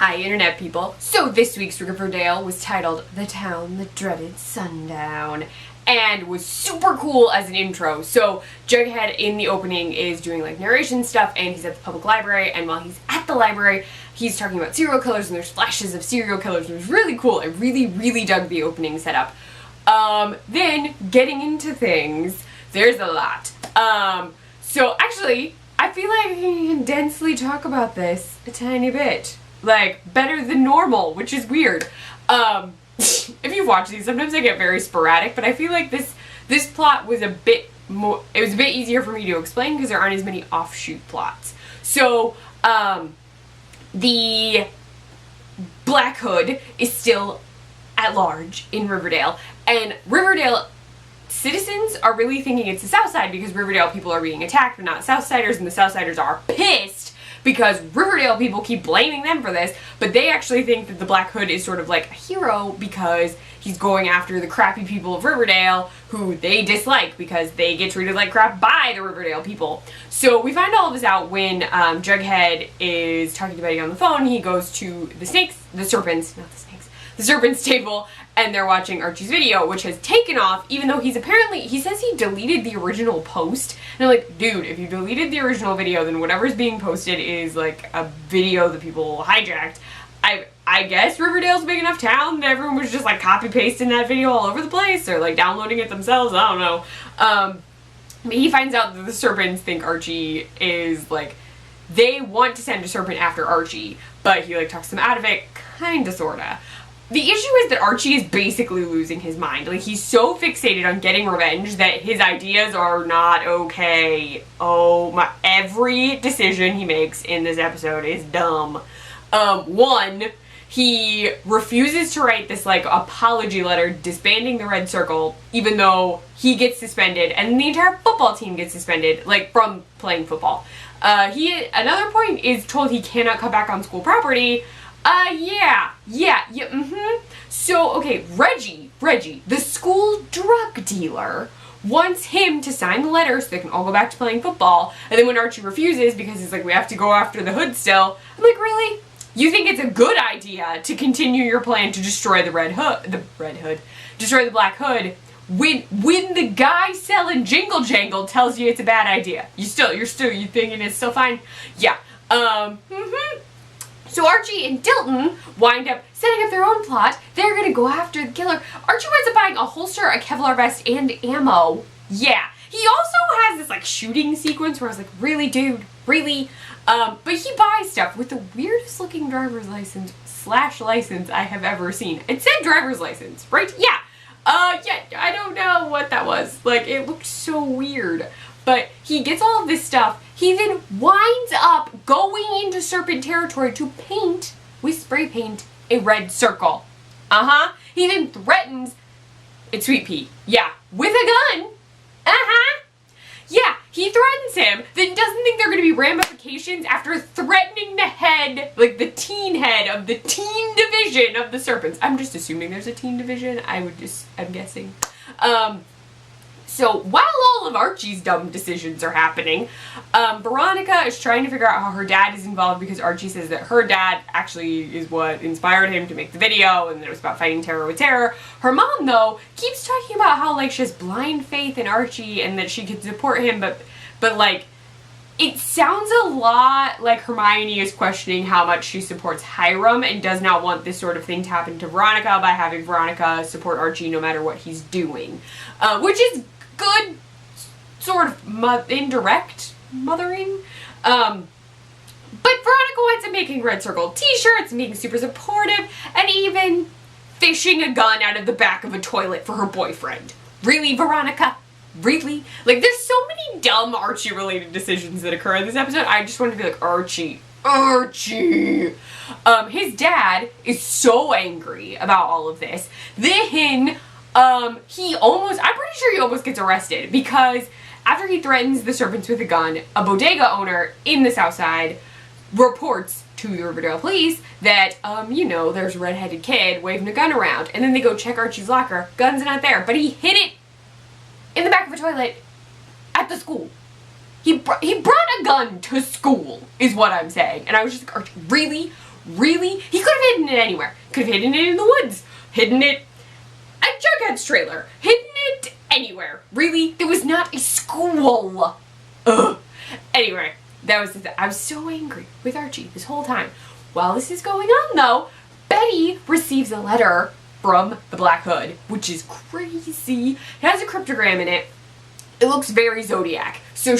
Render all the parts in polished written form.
Hi internet people. So this week's Riverdale was titled The Town That Dreaded Sundown and was super cool as an intro. So Jughead in the opening is doing like narration stuff and he's at the public library, and while he's at the library he's talking about serial killers and there's flashes of serial killers and it was really cool. I really dug the opening setup. Then getting into things, there's a lot. So actually I feel like I can condensely talk about this a tiny bit. Like, better than normal, which is weird. If you watch these, sometimes they get very sporadic, but I feel like this plot was a bit more, it was a bit easier for me to explain because there aren't as many offshoot plots. So, the Black Hood is still at large in Riverdale, and Riverdale citizens are really thinking it's the South Side because Riverdale people are being attacked, but not Southsiders, and the Southsiders are pissed because Riverdale people keep blaming them for this, but they actually think that the Black Hood is sort of like a hero because he's going after the crappy people of Riverdale who they dislike because they get treated like crap by the Riverdale people. So we find all of this out when Jughead is talking to Betty on the phone. He goes to the serpents table, and they're watching Archie's video, which has taken off, even though he says he deleted the original post. And I'm like, dude, if you deleted the original video, then whatever's being posted is like a video that people hijacked. I guess Riverdale's a big enough town that everyone was just like copy-pasting that video all over the place, or like downloading it themselves, I don't know. But he finds out that the serpents think Archie is like, they want to send a serpent after Archie, but he like talks them out of it, kinda sorta. The issue is that Archie is basically losing his mind. Like, he's so fixated on getting revenge that his ideas are not okay. Oh my, every decision he makes in this episode is dumb. One, he refuses to write this, like, apology letter disbanding the Red Circle, even though he gets suspended, and the entire football team gets suspended, like, from playing football. Another point is told he cannot come back on school property. So, okay, Reggie, the school drug dealer, wants him to sign the letter so they can all go back to playing football, and then when Archie refuses because he's like, we have to go after the Hood still, I'm like, really? You think it's a good idea to continue your plan to destroy the destroy the Black Hood, when the guy selling Jingle Jangle tells you it's a bad idea? You thinking it's still fine? Yeah. So Archie and Dilton wind up setting up their own plot. They're gonna go after the killer. Archie winds up buying a holster, a Kevlar vest, and ammo. Yeah. He also has this like shooting sequence where I was like, really, dude? Really? But he buys stuff with the weirdest looking driver's license I have ever seen. It said driver's license, right? Yeah. I don't know what that was. Like, it looked so weird. But he gets all of this stuff. He then winds up going into serpent territory to paint, with spray paint, a red circle. He then threatens, it's Sweet Pea, yeah, with a gun. Yeah, he threatens him, then doesn't think there are going to be ramifications after threatening the head, like the teen head of the teen division of the serpents. I'm just assuming there's a teen division. I'm guessing. So while all of Archie's dumb decisions are happening, Veronica is trying to figure out how her dad is involved because Archie says that her dad actually is what inspired him to make the video and that it was about fighting terror with terror. Her mom, though, keeps talking about how, like, she has blind faith in Archie and that she can support him, but like, it sounds a lot like Hermione is questioning how much she supports Highr'd and does not want this sort of thing to happen to Veronica by having Veronica support Archie no matter what he's doing. Which is good, sort of indirect mothering. But Veronica winds up making Red Circle t-shirts and being super supportive and even fishing a gun out of the back of a toilet for her boyfriend. Really, Veronica? Really? Like, there's so many dumb Archie-related decisions that occur in this episode. I just want to be like, Archie. His dad is so angry about all of this. Then, I'm pretty sure he almost gets arrested because after he threatens the serpents with a gun, a bodega owner in the South Side reports to the Riverdale police that, there's a red-headed kid waving a gun around. And then they go check Archie's locker. Gun's not there, but he hid it in the back of a toilet at the school. He brought a gun to school, is what I'm saying. And I was just like, Archie, really? Really? He could have hidden it anywhere. Could have hidden it in the woods. Hidden it at Jughead's trailer. Hidden it anywhere. Really? There was not a school. Ugh. Anyway, that was I was so angry with Archie this whole time. While this is going on, though, Betty receives a letter from the Black Hood, which is crazy. It has a cryptogram in it. It looks very Zodiac. So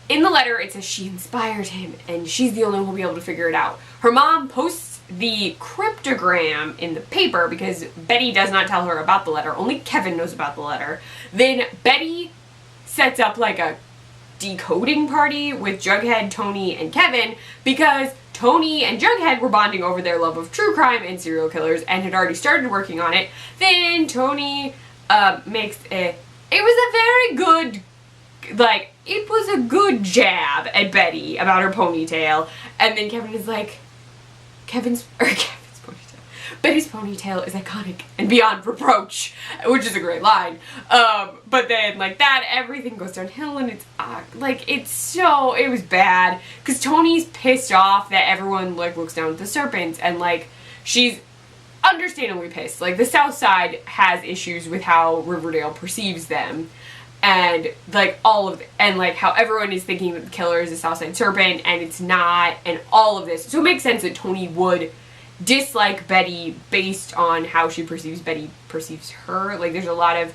in the letter, it says she inspired him, and she's the only one who will be able to figure it out. Her mom posts the cryptogram in the paper because Betty does not tell her about the letter. Only Kevin knows about the letter. Then Betty sets up like a decoding party with Jughead, Tony, and Kevin because Tony and Jughead were bonding over their love of true crime and serial killers and had already started working on it. Then Tony it was a very good, it was a good jab at Betty about her ponytail. And then Kevin is like, Betty's ponytail is iconic and beyond reproach, which is a great line. But then, everything goes downhill, and it was bad. Because Tony's pissed off that everyone, looks down at the serpents, and, she's understandably pissed. The South Side has issues with how Riverdale perceives them. And, how everyone is thinking that the killer is a Southside Serpent, and it's not, and all of this. So it makes sense that Tony would dislike Betty based on how Betty perceives her. There's a lot of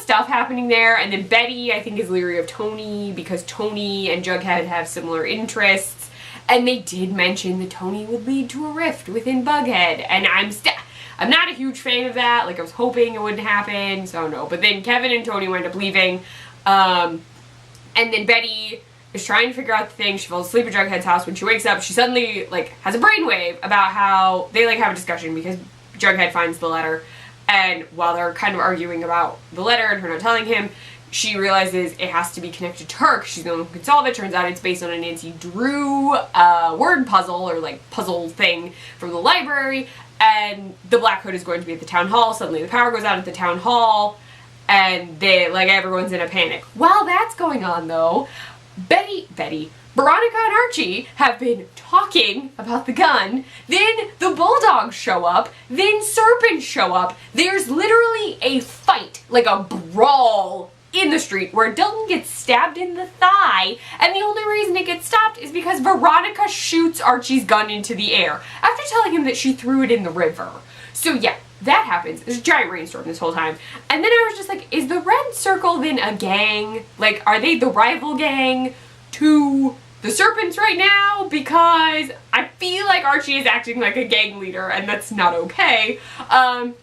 stuff happening there, and then Betty, I think, is leery of Tony, because Tony and Jughead have similar interests, and they did mention that Tony would lead to a rift within Bughead, and I'm not a huge fan of that. I was hoping it wouldn't happen, so no. But then Kevin and Tony wind up leaving, and then Betty is trying to figure out the thing. She falls asleep at Jughead's house. When she wakes up, she suddenly, has a brainwave about how they, have a discussion because Jughead finds the letter, and while they're kind of arguing about the letter and her not telling him, she realizes it has to be connected to her because she's the only one who can solve it. Turns out it's based on a Nancy Drew word puzzle or puzzle thing from the library, and the Black Hood is going to be at the town hall. Suddenly the power goes out at the town hall, and everyone's in a panic. While that's going on, though, Veronica and Archie have been talking about the gun, then the Bulldogs show up, then Serpents show up. There's literally a fight, a brawl in the street where Dilton gets stabbed in the thigh, and the only reason it gets stopped is because Veronica shoots Archie's gun into the air after telling him that she threw it in the river. So yeah, that happens. There's a giant rainstorm this whole time. And then I was just like, is the Red Circle then a gang? Are they the rival gang to the Serpents right now? Because I feel like Archie is acting like a gang leader, and that's not okay.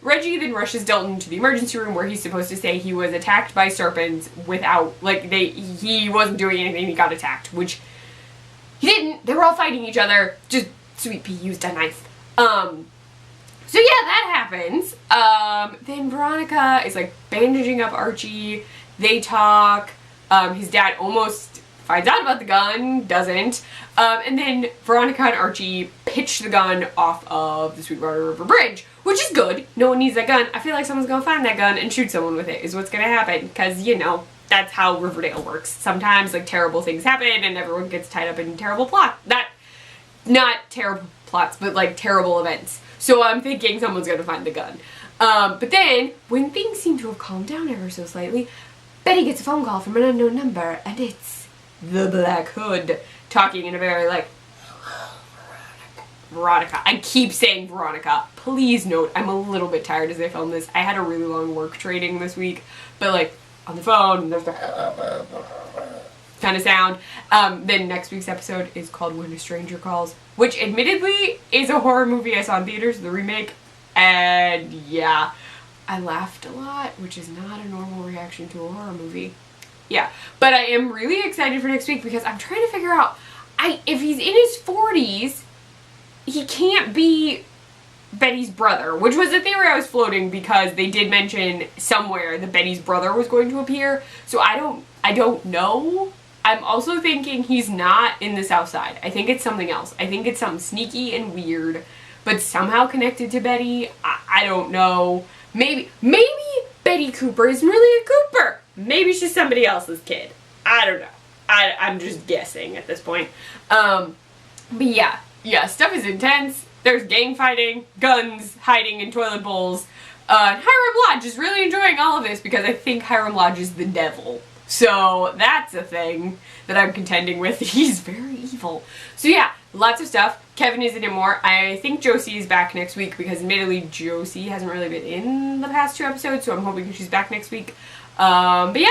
Reggie then rushes Dilton to the emergency room where he's supposed to say he was attacked by Serpents without, he wasn't doing anything, he got attacked, which he didn't. They were all fighting each other. Just Sweet Pea used a knife. So yeah, that happens. Then Veronica is bandaging up Archie. They talk. His dad almost finds out about the gun, doesn't. And then Veronica and Archie pitch the gun off of the Sweetwater River Bridge, which is good. No one needs that gun. I feel like someone's gonna find that gun and shoot someone with it is what's gonna happen, because, that's how Riverdale works. Sometimes, terrible things happen and everyone gets tied up in terrible plot. Not terrible plots, but, terrible events. So I'm thinking someone's gonna find the gun. But then, when things seem to have calmed down ever so slightly, Betty gets a phone call from an unknown number, and it's the Black Hood talking in a very, Veronica. I keep saying Veronica. Please note, I'm a little bit tired as I film this. I had a really long work training this week, but, on the phone, there's the kind of sound. Then next week's episode is called When a Stranger Calls, which admittedly is a horror movie I saw in theaters, the remake, and yeah, I laughed a lot, which is not a normal reaction to a horror movie. Yeah, but I am really excited for next week because I'm trying to figure out, if he's in his 40s, he can't be Betty's brother, which was a theory I was floating because they did mention somewhere that Betty's brother was going to appear, so I don't know. I'm also thinking he's not in the South Side. I think it's something else. I think it's something sneaky and weird, but somehow connected to Betty. I don't know. Maybe Betty Cooper isn't really a Cooper. Maybe she's somebody else's kid. I don't know. I'm just guessing at this point. But yeah, yeah, stuff is intense. There's gang fighting, guns, hiding in toilet bowls. Hiram Lodge is really enjoying all of this because I think Hiram Lodge is the devil. So that's a thing that I'm contending with. He's very evil. So yeah, lots of stuff. Kevin is in it more. I think Josie is back next week because admittedly Josie hasn't really been in the past 2 episodes, so I'm hoping she's back next week. But yeah,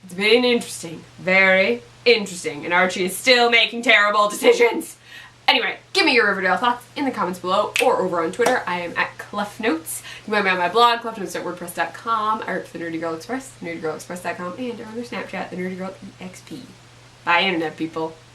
it's been interesting. Very interesting. And Archie is still making terrible decisions. Anyway, give me your Riverdale thoughts in the comments below or over on Twitter. I am at ClefNotes. You can find me on my blog, clefnotes.wordpress.com. I work for the Nerdy Girl Express, nerdygirlexpress.com, and on their Snapchat, the Nerdy Girl EXP. Bye, Internet people.